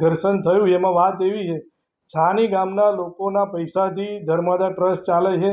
ઘર્ષણ થયું એમાં વાત એવી છે, છાણી ગામના લોકોના પૈસાથી ધર્માદા ટ્રસ્ટ ચાલે છે.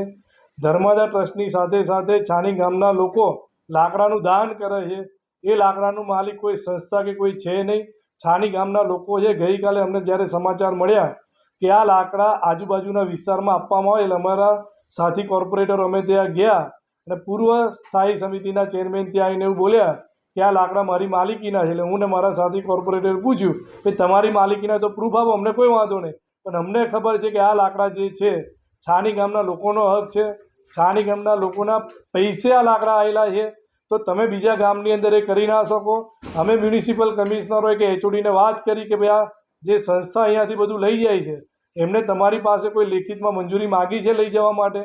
ધર્માદા ટ્રસ્ટની સાથે સાથે છાણી ગામના લોકો લાકડાનું દાન કરે છે. એ લાકડાનું માલિક કોઈ સંસ્થા કે કોઈ છે નહીં, છાણી ગામના લોકો છે. ગઈકાલે અમને જ્યારે સમાચાર મળ્યા કે આ લાકડા આજુબાજુના વિસ્તારમાં આપવામાં આવે એટલે અમારા સાથી કોર્પોરેટરો અમે ત્યાં ગયા અને પૂર્વ સ્થાયી સમિતિના ચેરમેન ત્યાં આવીને એવું બોલ્યા કે આ લાકડા મારી માલિકીના છે. એટલે હું ને મારા સાથી કોર્પોરેટરે પૂછ્યું કે તમારી માલિકીના તો પ્રૂફ આપો, અમને કોઈ વાંધો નહીં, પણ અમને ખબર છે કે આ લાકડા જે છે છાણી ગામના લોકોનો હક છે. છાણી ગામના લોકોના પૈસે આ લાકડા આવેલા છે, તો તમે બીજા ગામની અંદર એ કરી ના શકો. અમે મ્યુનિસિપલ કમિશનરોએ કે એચઓડીને વાત કરી કે ભાઈ આ જે સંસ્થા અહીંયાથી બધું લઈ જાય છે એમને તમારી પાસે કોઈ લેખિતમાં મંજૂરી માગી છે લઈ જવા માટે?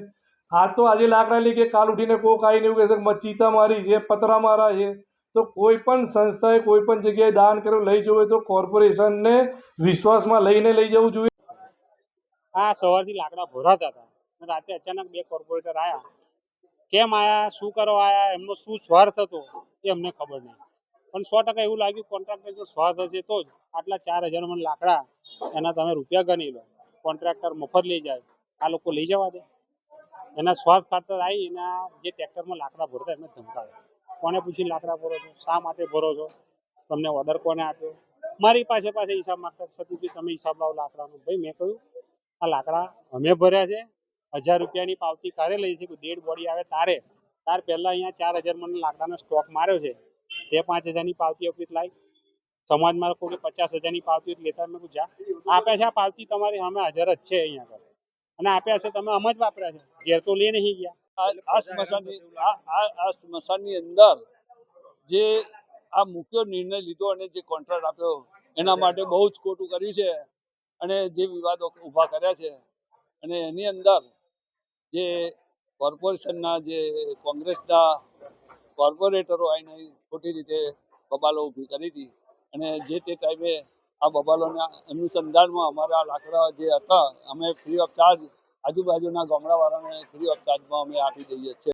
આ તો આજે લાકડા લઈ કે કાલ ઉઠીને કોક આવીને એવું કહેશે કે ચીતા મારી છે, પતરા મારા છે. તો કોઈ પણ સંસ્થાએ કોઈ પણ જગ્યાએ દાન કર્યું લઈ જવું હોય તો કોર્પોરેશનને વિશ્વાસમાં લઈને લઈ જવું જોઈએ. આ સવારથી લાકડા ભરાતા હતા, રાતે અચાનક બે કોર્પોરેટર આવ્યા. કેમ આવ્યા, શું કરવા આવ્યા, એમનો શું સ્વાર્થ હતો એ અમને ખબર નહીં, પણ 100% એવું લાગ્યું કોન્ટ્રાક્ટર જો સ્વાર્થ હશે તો જ આટલા 4000 મણ લાકડા એના તમે રૂપિયા ગણી લો, કોન્ટ્રાક્ટર મફત લઈ જાય, આ લોકો લઈ જવા દે? એના સ્વાર્થ ખાતર આવી અને જે ટ્રેક્ટરમાં લાકડા ભરતા એમને ધમકાવે. કોને પૂછી લાકડા ભરો છો, શા માટે ભરો છો, તમને ઓર્ડર કોને આપ્યો? મારી પાસે હિસાબ માંગતા સતીથી તમે હિસાબ લાવો લાકડાનો. ભાઈ મેં કહ્યું આ લાકડા અમે ભર્યા છે, 1000 રૂપિયાની પાવતી કારે લઈ છે, ડેડ બોડી આવે તાર પહેલા અહીંયા 4000 મણ લાકડાનો સ્ટોક માર્યો છે, તે 5000ની પાવતી ઓફિસ લાવી. સમાજમાં કોઈ 50000ની પાવતી લેતા મેં જા આપ્યા છે, આ પાવતી તમારી સામે હાજર જ છે અહીંયા આગળ, અને આપ્યા છે તમે અમ જ વાપર્યા છે, ઘેર તો લઈ નહીં ગયા. આ સ્મશાનની અંદર જે આ મુખ્ય નિર્ણય લીધો અને જે કોન્ટ્રાક્ટ આપ્યો એના માટે બહુ જ ખોટું કર્યું છે અને જે વિવાદો ઊભા કર્યા છે. અને એની અંદર જે કોર્પોરેશનના જે કોંગ્રેસના કોર્પોરેટરો આવીને ખોટી રીતે બબાલો ઊભી કરી હતી અને જે તે ટાઈમે આ બબાલોના અનુસંધાનમાં અમારા લાકડા જે હતા અમે ફ્રી ઓફ ચાર્જ આજુબાજુના ગામડાવાળાને ફ્રી ઓફ ચાર્જમાં અમે આપી દઈએ છીએ.